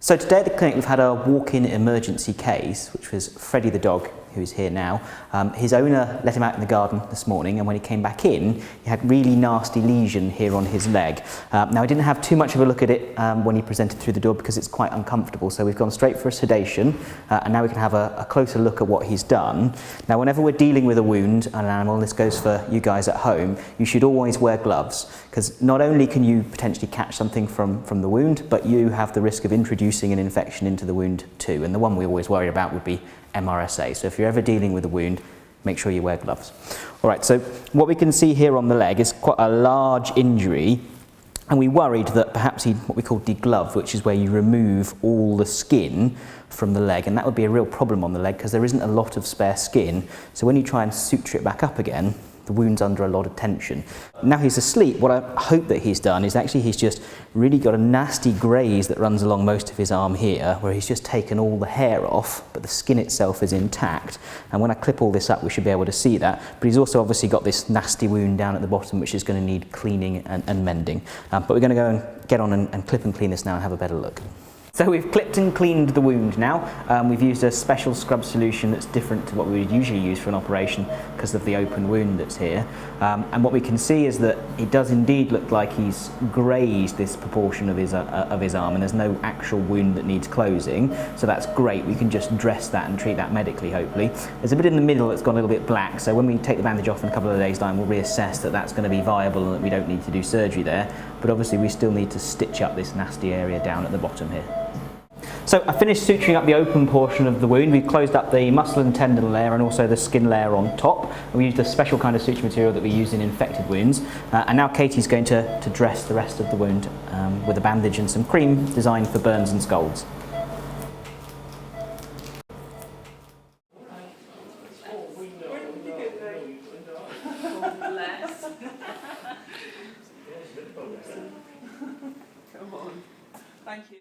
So today at the clinic we've had a walk-in emergency case, which was Freddie the dog, who's here now. His owner let him out in the garden this morning, and when he came back in, he had really nasty lesion here on his leg. Now I didn't have too much of a look at it when he presented through the door because it's quite uncomfortable, so we've gone straight for a sedation, and now we can have a closer look at what he's done. Now whenever we're dealing with a wound on an animal, and this goes for you guys at home, you should always wear gloves, because not only can you potentially catch something from the wound, but you have the risk of introducing an infection into the wound too, and the one we always worry about would be MRSA. So if you're ever dealing with a wound, make sure you wear gloves. All right, so what we can see here on the leg is quite a large injury, and we worried that perhaps he'd what we call degloved, which is where you remove all the skin from the leg, and that would be a real problem on the leg because there isn't a lot of spare skin. So when you try and suture it back up again, the wound's under a lot of tension. Now he's asleep, what I hope that he's done is actually he's just really got a nasty graze that runs along most of his arm here, where he's just taken all the hair off, but the skin itself is intact. And when I clip all this up, we should be able to see that. But he's also obviously got this nasty wound down at the bottom, which is going to need cleaning and mending. But we're going to go and get on and clip and clean this now and have a better look. So we've clipped and cleaned the wound now. We've used a special scrub solution that's different to what we would usually use for an operation because of the open wound that's here. And what we can see is that it does indeed look like he's grazed this proportion of his arm, and there's no actual wound that needs closing. So that's great. We can just dress that and treat that medically, hopefully. There's a bit in the middle that's gone a little bit black, so when we take the bandage off in a couple of days' time, we'll reassess that that's going to be viable and that we don't need to do surgery there. But obviously we still need to stitch up this nasty area down at the bottom here. So I finished suturing up the open portion of the wound. We've closed up the muscle and tendon layer and also the skin layer on top. We used a special kind of suture material that we use in infected wounds. And now Katie's going to dress the rest of the wound with a bandage and some cream designed for burns and scalds. Come on. Thank you.